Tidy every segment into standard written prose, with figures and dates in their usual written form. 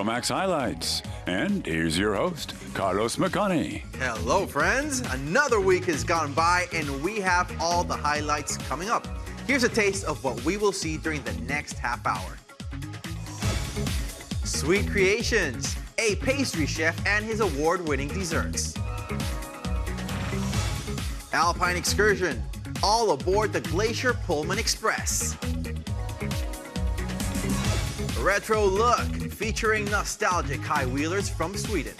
Euromaxx highlights. And here's your host, Carlos McConney. Hello, friends. Another week has gone by, and we have all the highlights coming up. Here's a taste of what we will see during the next half hour. Sweet Creations, a pastry chef and his award-winning desserts. Alpine Excursion, all aboard the Glacier Pullman Express. Retro Look, featuring nostalgic high-wheelers from Sweden.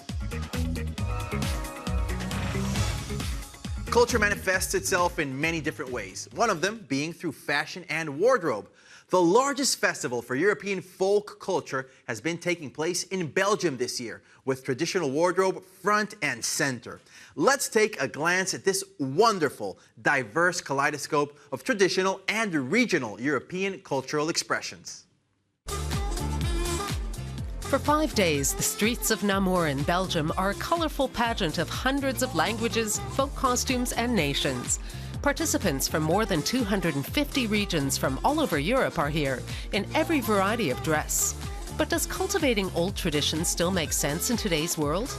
Culture manifests itself in many different ways, one of them being through fashion and wardrobe. The largest festival for European folk culture has been taking place in Belgium this year, with traditional wardrobe front and center. Let's take a glance at this wonderful, diverse kaleidoscope of traditional and regional European cultural expressions. For 5 days, the streets of Namur in Belgium are a colorful pageant of hundreds of languages, folk costumes, and nations. Participants from more than 250 regions from all over Europe are here, in every variety of dress. But does cultivating old traditions still make sense in today's world?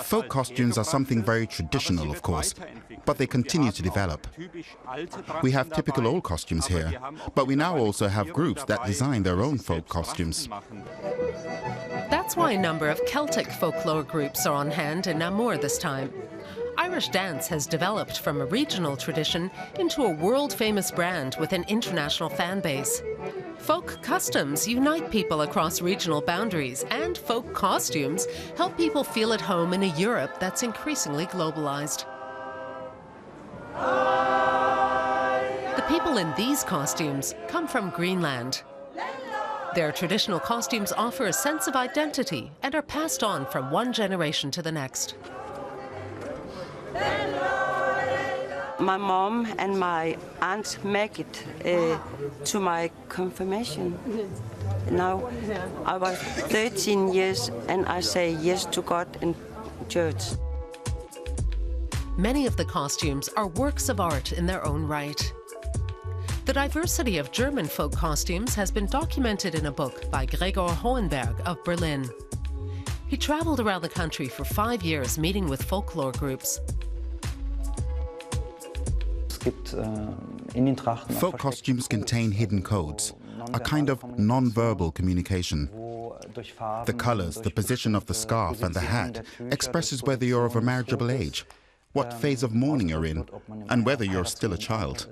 Folk costumes are something very traditional, of course, but they continue to develop. We have typical old costumes here, but we now also have groups that design their own folk costumes. That's why a number of Celtic folklore groups are on hand in Namur this time. Irish dance has developed from a regional tradition into a world-famous brand with an international fan base. Folk customs unite people across regional boundaries, and folk costumes help people feel at home in a Europe that's increasingly globalized. The people in these costumes come from Greenland. Their traditional costumes offer a sense of identity and are passed on from one generation to the next. My mom and my aunt make it to my confirmation. Now I was 13 years and I say yes to God in church. Many of the costumes are works of art in their own right. The diversity of German folk costumes has been documented in a book by Gregor Hohenberg of Berlin. He traveled around the country for 5 years meeting with folklore groups. Folk costumes contain hidden codes, a kind of non-verbal communication. The colors, the position of the scarf and the hat expresses whether you're of a marriageable age, what phase of mourning you're in, and whether you're still a child.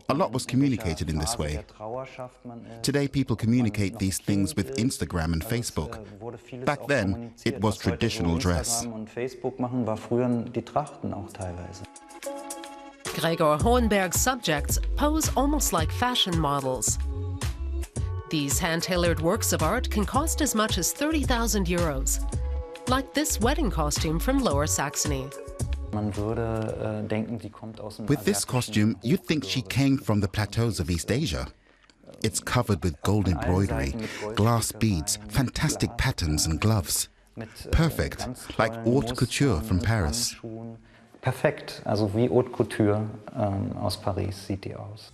A lot was communicated in this way. Today people communicate these things with Instagram and Facebook. Back then, it was traditional dress. Gregor Hohenberg's subjects pose almost like fashion models. These hand-tailored works of art can cost as much as 30,000 euros, like this wedding costume from Lower Saxony. With this costume, you'd think she came from the plateaus of East Asia. It's covered with gold embroidery, glass beads, fantastic patterns and gloves. Perfect, like haute couture from Paris. Perfekt, also wie Haute Couture aus Paris sieht die aus.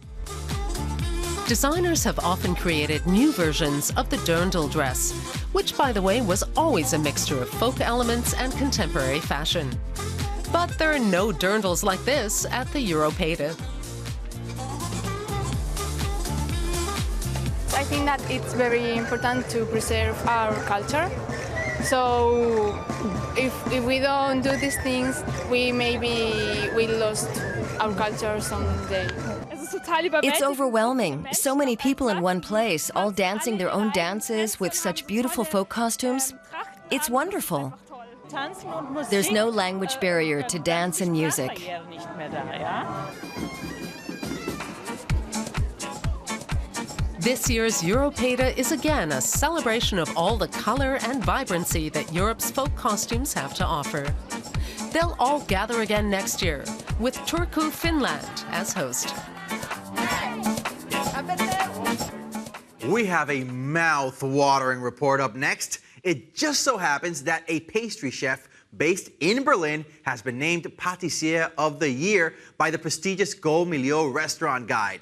Designers have often created new versions of the dirndl dress, which, by the way, was always a mixture of folk elements and contemporary fashion. But there are no dirndls like this at the Europaida. I think that it's very important to preserve our culture. So if we don't do these things, we lost our culture someday. It's overwhelming. So many people in one place, all dancing their own dances with such beautiful folk costumes. It's wonderful. There's no language barrier to dance and music. This year's Europaida is again a celebration of all the color and vibrancy that Europe's folk costumes have to offer. They'll all gather again next year, with Turku, Finland, as host. We have a mouth-watering report up next. It just so happens that a pastry chef based in Berlin has been named Pâtissier of the Year by the prestigious Go Milieu Restaurant Guide.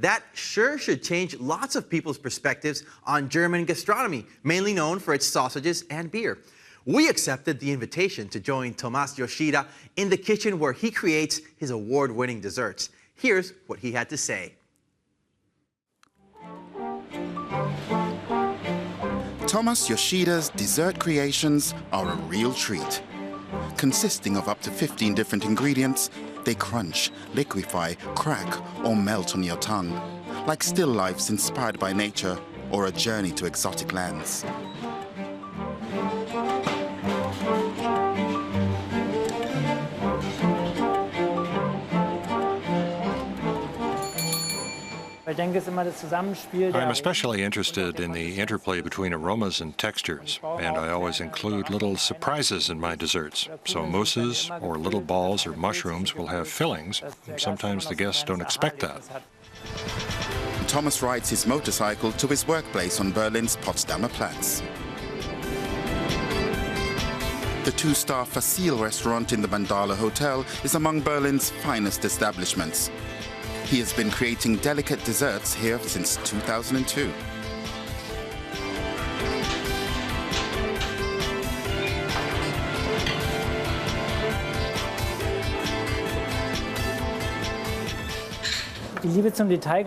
That sure should change lots of people's perspectives on German gastronomy, mainly known for its sausages and beer. We accepted the invitation to join Thomas Yoshida in the kitchen where he creates his award-winning desserts. Here's what he had to say. Thomas Yoshida's dessert creations are a real treat. Consisting of up to 15 different ingredients, they crunch, liquefy, crack, or melt on your tongue, like still lifes inspired by nature or a journey to exotic lands. I'm especially interested in the interplay between aromas and textures, and I always include little surprises in my desserts. So mousses or little balls or mushrooms will have fillings. Sometimes the guests don't expect that. Thomas rides his motorcycle to his workplace on Berlin's Potsdamer Platz. The two-star Facil restaurant in the Mandala Hotel is among Berlin's finest establishments. He has been creating delicate desserts here since 2002.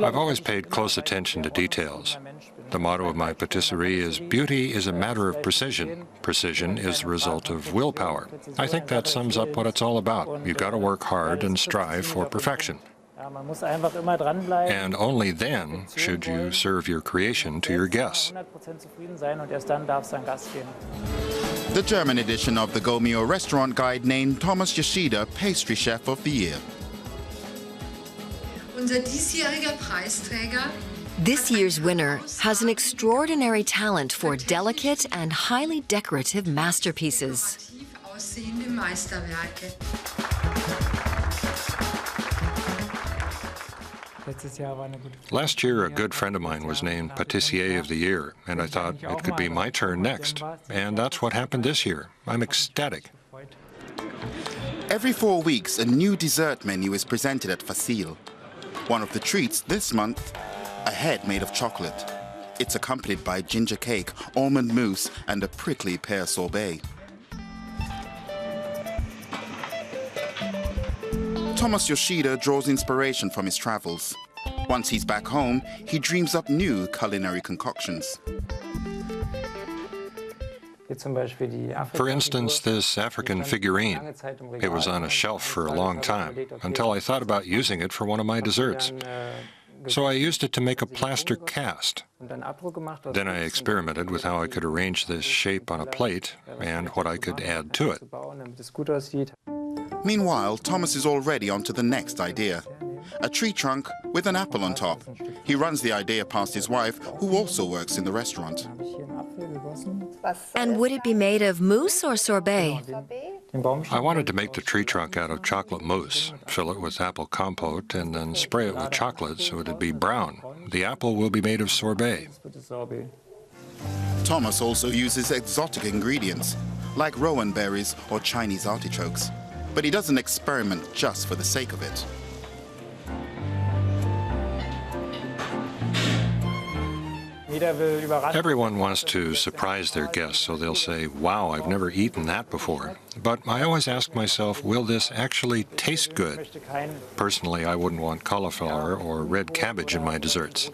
I've always paid close attention to details. The motto of my patisserie is, beauty is a matter of precision. Precision is the result of willpower. I think that sums up what it's all about. You've got to work hard and strive for perfection. And only then should you serve your creation to your guests. The German edition of the Gomeo restaurant guide named Thomas Yoshida Pastry Chef of the Year. This year's winner has an extraordinary talent for delicate and highly decorative masterpieces. Last year, a good friend of mine was named Patissier of the Year, and I thought it could be my turn next. And that's what happened this year. I'm ecstatic. Every 4 weeks, a new dessert menu is presented at Facil. One of the treats this month, a head made of chocolate. It's accompanied by ginger cake, almond mousse, and a prickly pear sorbet. Thomas Yoshida draws inspiration from his travels. Once he's back home, he dreams up new culinary concoctions. For instance, this African figurine. It was on a shelf for a long time, until I thought about using it for one of my desserts. So I used it to make a plaster cast. Then I experimented with how I could arrange this shape on a plate and what I could add to it. Meanwhile, Thomas is already on to the next idea. A tree trunk with an apple on top. He runs the idea past his wife, who also works in the restaurant. And would it be made of mousse or sorbet? I wanted to make the tree trunk out of chocolate mousse, fill it with apple compote, and then spray it with chocolate so it'd be brown. The apple will be made of sorbet. Thomas also uses exotic ingredients, like rowan berries or Chinese artichokes. But he doesn't experiment just for the sake of it. Everyone wants to surprise their guests, so they'll say, wow, I've never eaten that before. But I always ask myself, will this actually taste good? Personally, I wouldn't want cauliflower or red cabbage in my desserts.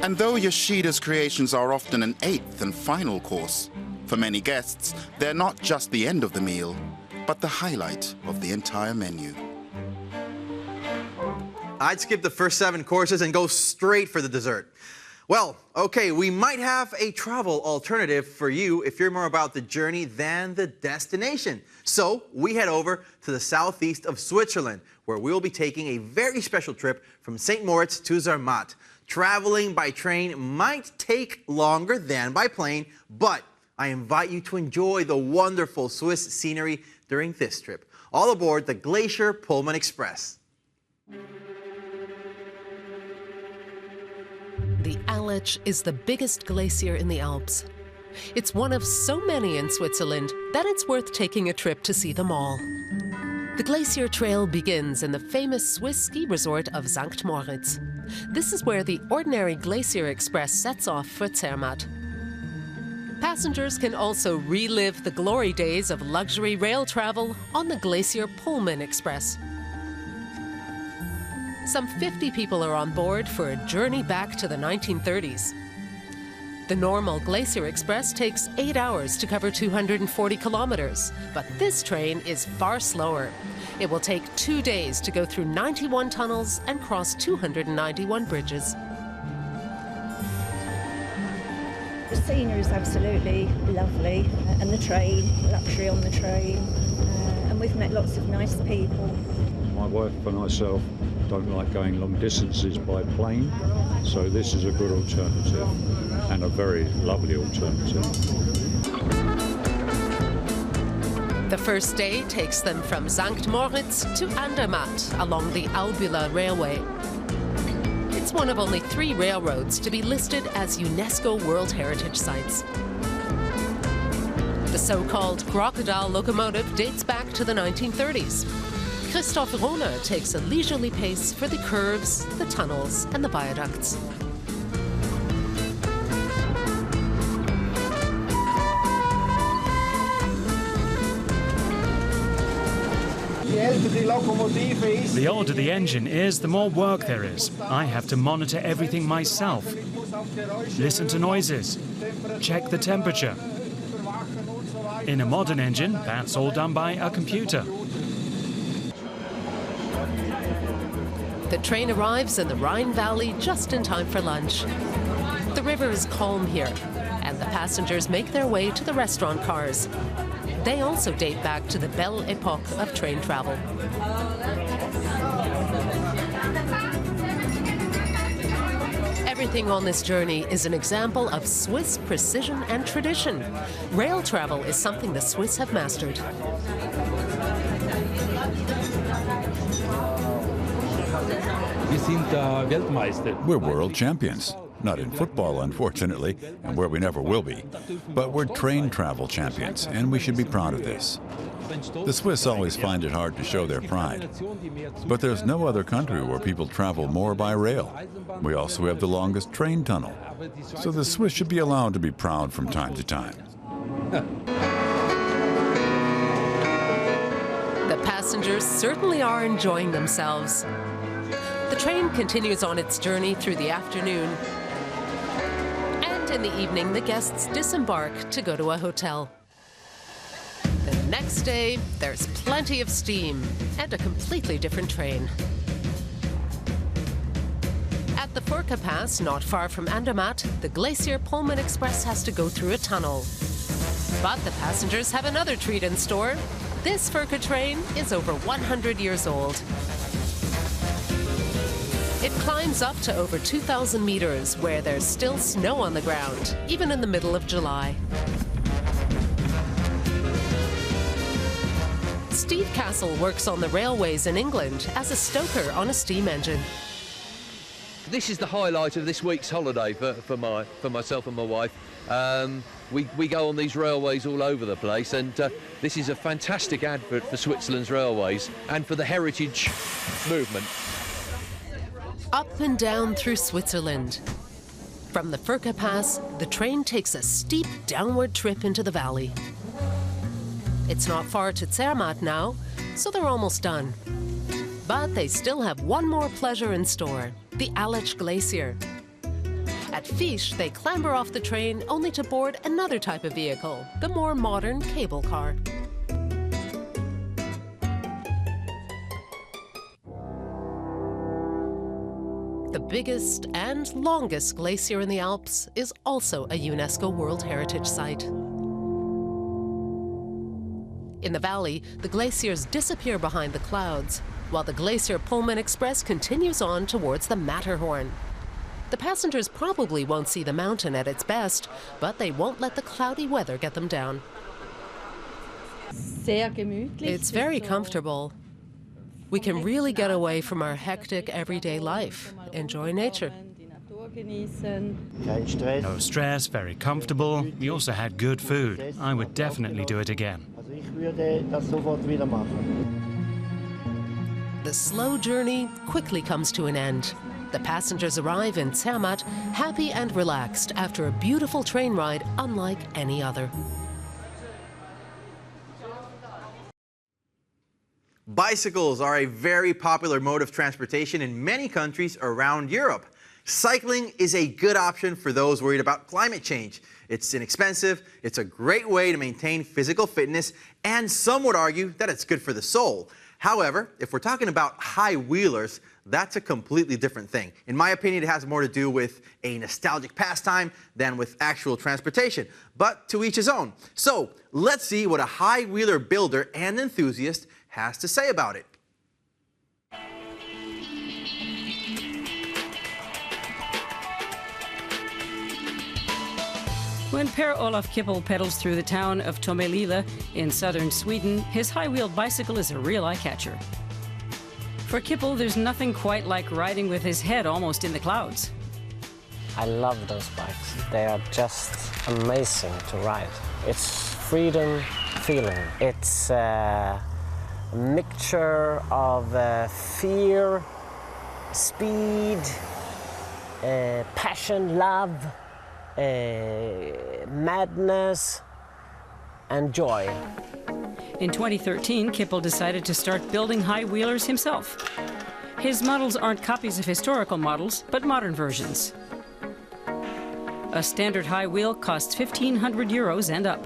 And though Yoshida's creations are often an eighth and final course, for many guests, they're not just the end of the meal, but the highlight of the entire menu. I'd skip the first 7 courses and go straight for the dessert. Well, okay, we might have a travel alternative for you if you're more about the journey than the destination. So we head over to the southeast of Switzerland, where we'll be taking a very special trip from St. Moritz to Zermatt. Traveling by train might take longer than by plane, but I invite you to enjoy the wonderful Swiss scenery during this trip. All aboard the Glacier Pullman Express. The Aletsch is the biggest glacier in the Alps. It's one of so many in Switzerland that it's worth taking a trip to see them all. The glacier trail begins in the famous Swiss ski resort of St. Moritz. This is where the ordinary Glacier Express sets off for Zermatt. Passengers can also relive the glory days of luxury rail travel on the Glacier Pullman Express. Some 50 people are on board for a journey back to the 1930s. The normal Glacier Express takes 8 hours to cover 240 kilometers, but this train is far slower. It will take 2 days to go through 91 tunnels and cross 291 bridges. The scenery is absolutely lovely, and the train, luxury on the train, and we've met lots of nice people. My wife and myself don't like going long distances by plane, so this is a good alternative and a very lovely alternative. The first day takes them from St. Moritz to Andermatt along the Albula Railway. It's one of only 3 railroads to be listed as UNESCO World Heritage Sites. The so-called crocodile locomotive dates back to the 1930s. Christoph Rohner takes a leisurely pace for the curves, the tunnels, and the viaducts. The older the engine is, the more work there is. I have to monitor everything myself. Listen to noises. Check the temperature. In a modern engine, that's all done by a computer. The train arrives in the Rhine Valley just in time for lunch. The river is calm here, and the passengers make their way to the restaurant cars. They also date back to the Belle Epoque of train travel. Everything on this journey is an example of Swiss precision and tradition. Rail travel is something the Swiss have mastered. We're world champions. Not in football, unfortunately, and where we never will be. But we're train travel champions, and we should be proud of this. The Swiss always find it hard to show their pride. But there's no other country where people travel more by rail. We also have the longest train tunnel. So the Swiss should be allowed to be proud from time to time. The passengers certainly are enjoying themselves. The train continues on its journey through the afternoon. And in the evening, the guests disembark to go to a hotel. The next day, there's plenty of steam and a completely different train. At the Furka Pass, not far from Andermatt, the Glacier Pullman Express has to go through a tunnel. But the passengers have another treat in store. This Furka train is over 100 years old. It climbs up to over 2,000 meters, where there's still snow on the ground, even in the middle of July. Steve Castle works on the railways in England as a stoker on a steam engine. This is the highlight of this week's holiday for myself and my wife. We go on these railways all over the place, and this is a fantastic advert for Switzerland's railways and for the heritage movement. Up and down through Switzerland. From the Furka Pass, the train takes a steep downward trip into the valley. It's not far to Zermatt now, so they're almost done. But they still have one more pleasure in store, the Aletsch Glacier. At Fisch, they clamber off the train only to board another type of vehicle, the more modern cable car. The biggest and longest glacier in the Alps is also a UNESCO World Heritage Site. In the valley, the glaciers disappear behind the clouds, while the Glacier Pullman Express continues on towards the Matterhorn. The passengers probably won't see the mountain at its best, but they won't let the cloudy weather get them down. It's very comfortable. We can really get away from our hectic everyday life, enjoy nature. No stress, very comfortable. We also had good food. I would definitely do it again. The slow journey quickly comes to an end. The passengers arrive in Zermatt happy and relaxed after a beautiful train ride unlike any other. Bicycles are a very popular mode of transportation in many countries around Europe. Cycling is a good option for those worried about climate change. It's inexpensive, it's a great way to maintain physical fitness, and some would argue that it's good for the soul. However, if we're talking about high wheelers, that's a completely different thing. In my opinion, it has more to do with a nostalgic pastime than with actual transportation, but to each his own. So let's see what a high wheeler builder and enthusiast has to say about it. When Per-Olof Kippel pedals through the town of Tomelilla in southern Sweden, his high-wheeled bicycle is a real eye-catcher. For Kippel, there's nothing quite like riding with his head almost in the clouds. I love those bikes. They are just amazing to ride. It's freedom feeling. It's a mixture of fear, speed, passion, love, madness and joy. In 2013, Kippel decided to start building high-wheelers himself. His models aren't copies of historical models, but modern versions. A standard high wheel costs 1,500 euros and up.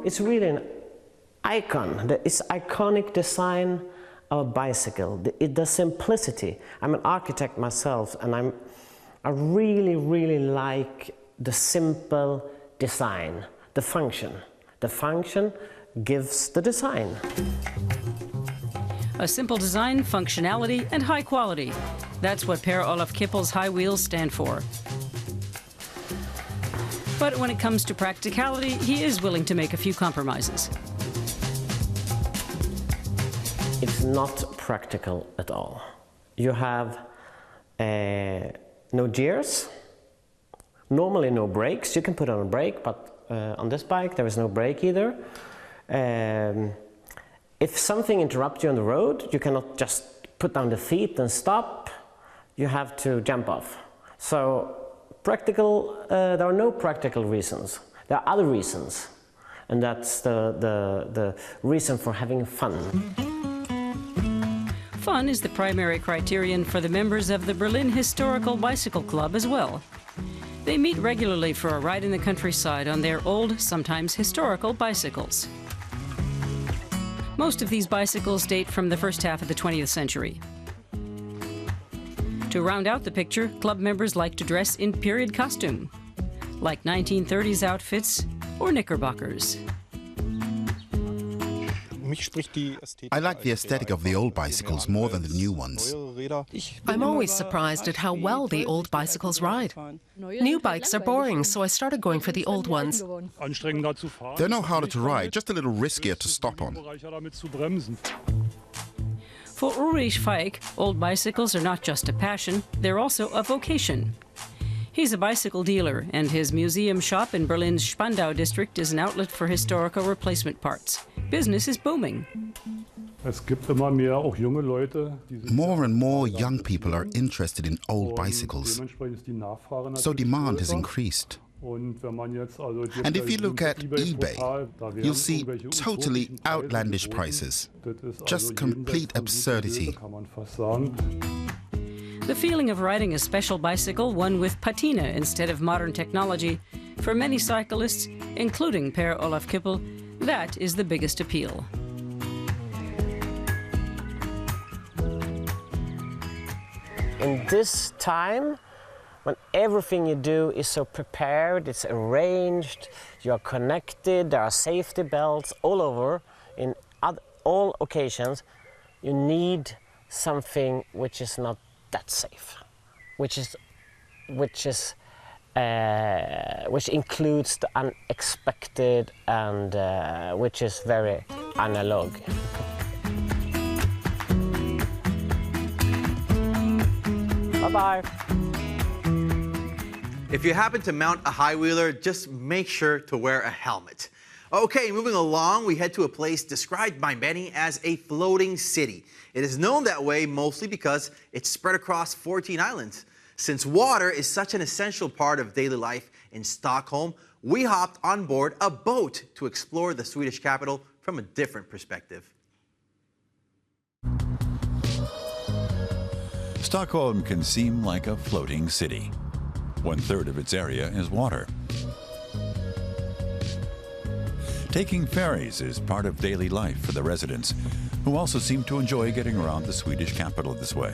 It's really an icon. It's iconic design of a bicycle. The simplicity. I'm an architect myself, and I really, really like the simple design, the function. The function gives the design. A simple design, functionality, and high quality. That's what Per-Olof Kippel's high wheels stand for. But when it comes to practicality, he is willing to make a few compromises. It's not practical at all. You have no gears, normally no brakes. You can put on a brake, but on this bike there is no brake either. If something interrupts you on the road, you cannot just put down the feet and stop. You have to jump off. So practical, there are no practical reasons. There are other reasons, and that's the reason for having fun. Fun is the primary criterion for the members of the Berlin Historical Bicycle Club as well. They meet regularly for a ride in the countryside on their old, sometimes historical bicycles. Most of these bicycles date from the first half of the 20th century. To round out the picture, club members like to dress in period costume, like 1930s outfits or knickerbockers. I like the aesthetic of the old bicycles more than the new ones. I'm always surprised at how well the old bicycles ride. New bikes are boring, so I started going for the old ones. They're no harder to ride, just a little riskier to stop on. For Ulrich Feig, old bicycles are not just a passion, they're also a vocation. He's a bicycle dealer, and his museum shop in Berlin's Spandau district is an outlet for historical replacement parts. Business is booming. More and more young people are interested in old bicycles, so demand has increased. And if you look at eBay, you'll see totally outlandish prices. Just complete absurdity. The feeling of riding a special bicycle, one with patina instead of modern technology, for many cyclists, including Per-Olof Kippel, that is the biggest appeal. In this time, when everything you do is so prepared, it's arranged, you're connected, there are safety belts all over, in all occasions, you need something which is not that safe, which includes the unexpected and which is very analog. Bye-bye. If you happen to mount a high-wheeler, just make sure to wear a helmet. Okay, moving along, we head to a place described by many as a floating city. It is known that way mostly because it's spread across 14 islands. Since water is such an essential part of daily life in Stockholm, we hopped on board a boat to explore the Swedish capital from a different perspective. Stockholm can seem like a floating city. 1/3 of its area is water. Taking ferries is part of daily life for the residents, who also seem to enjoy getting around the Swedish capital this way.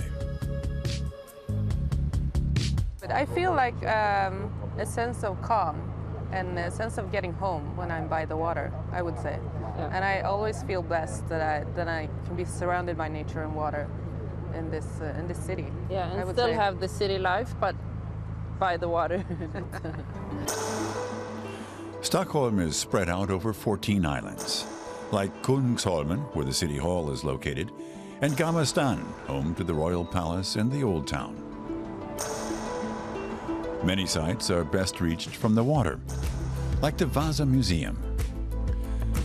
But I feel like a sense of calm and a sense of getting home when I'm by the water, I would say. Yeah. And I always feel blessed that I can be surrounded by nature and water in this city. Yeah, and I would still say. have the city life, but by the water. Stockholm is spread out over 14 islands, like Kungsholmen, where the city hall is located, and Gamla stan, home to the royal palace and the old town. Many sites are best reached from the water, like the Vasa Museum.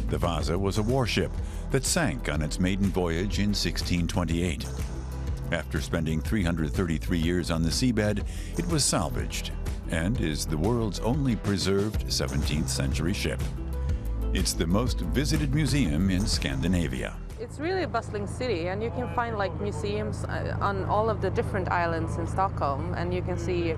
The Vasa was a warship that sank on its maiden voyage in 1628. After spending 333 years on the seabed, it was salvaged and is the world's only preserved 17th century ship. It's the most visited museum in Scandinavia. It's really a bustling city, and you can find like museums on all of the different islands in Stockholm, and you can see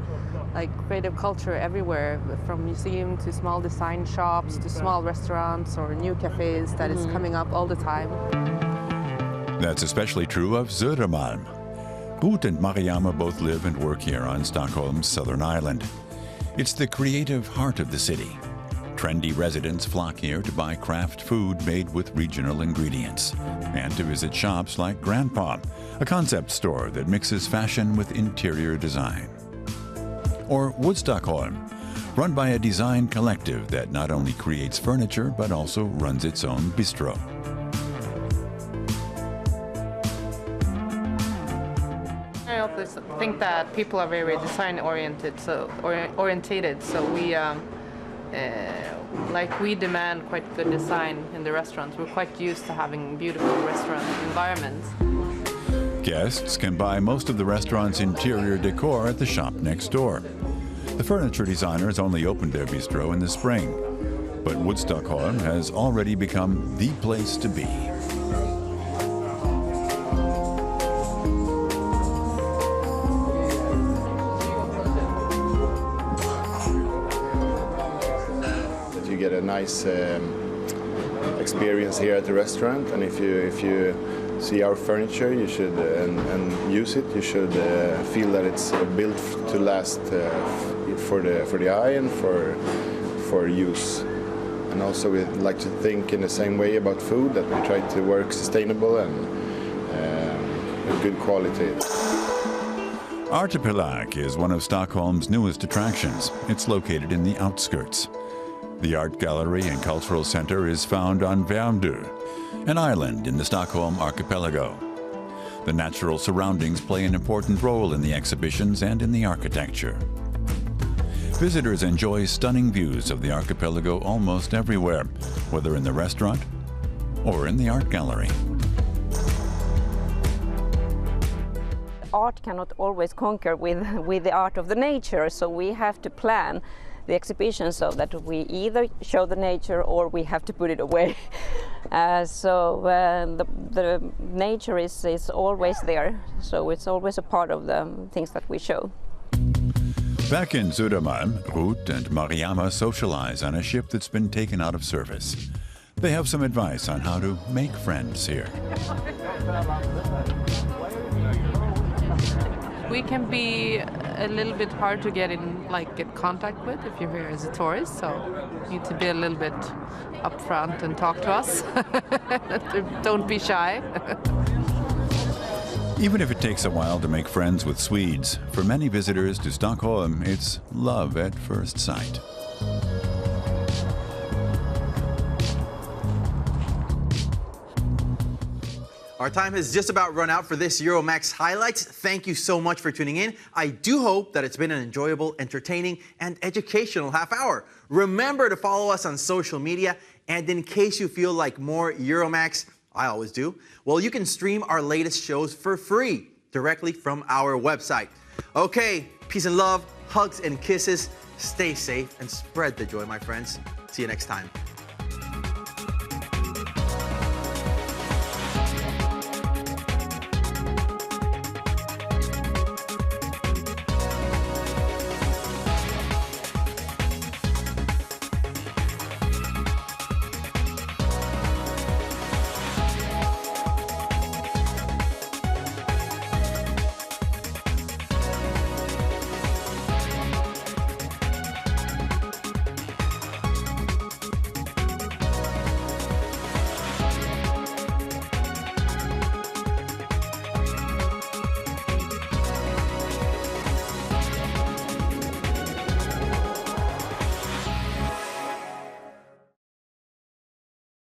like creative culture everywhere, from museum to small design shops to small restaurants or new cafes that is coming up all the time. That's especially true of Södermalm. Roupe and Mariama both live and work here on Stockholm's southern island. It's the creative heart of the city. Trendy residents flock here to buy craft food made with regional ingredients and to visit shops like Grandpa, a concept store that mixes fashion with interior design. Or Woodstockholm, run by a design collective that not only creates furniture but also runs its own bistro. I also think that people are very design oriented, so we demand quite good design in the restaurants. We're quite used to having beautiful restaurant environments. Guests can buy most of the restaurant's interior decor at the shop next door. The furniture designers only opened their bistro in the spring, but Woodstockholm has already become the place to be. You get a nice experience here at the restaurant, and if you see our furniture, you should and use it. You should feel that it's built to last for the eye and for use. And also, we like to think in the same way about food, that we try to work sustainable and with good quality. Artipelag is one of Stockholm's newest attractions. It's located in the outskirts. The art gallery and cultural center is found on Värmdö, an island in the Stockholm archipelago. The natural surroundings play an important role in the exhibitions and in the architecture. Visitors enjoy stunning views of the archipelago almost everywhere, whether in the restaurant or in the art gallery. Art cannot always conquer with the art of the nature, so we have to plan the exhibition so that we either show the nature or we have to put it away. The nature is always there, so it's always a part of the things that we show. Back in Södermalm, Roupe and Mariama socialize on a ship that's been taken out of service. They have some advice on how to make friends here. We can be a little bit hard to get contact with if you're here as a tourist, so you need to be a little bit upfront and talk to us. Don't be shy. Even if it takes a while to make friends with Swedes, for many visitors to Stockholm, it's love at first sight. Our time has just about run out for this Euromaxx Highlights. Thank you so much for tuning in. I do hope that it's been an enjoyable, entertaining, and educational half hour. Remember to follow us on social media And in case you feel like more Euromaxx, I always do, well, you can stream our latest shows for free directly from our website. Okay, peace and love, hugs and kisses. Stay safe and spread the joy, my friends. See you next time.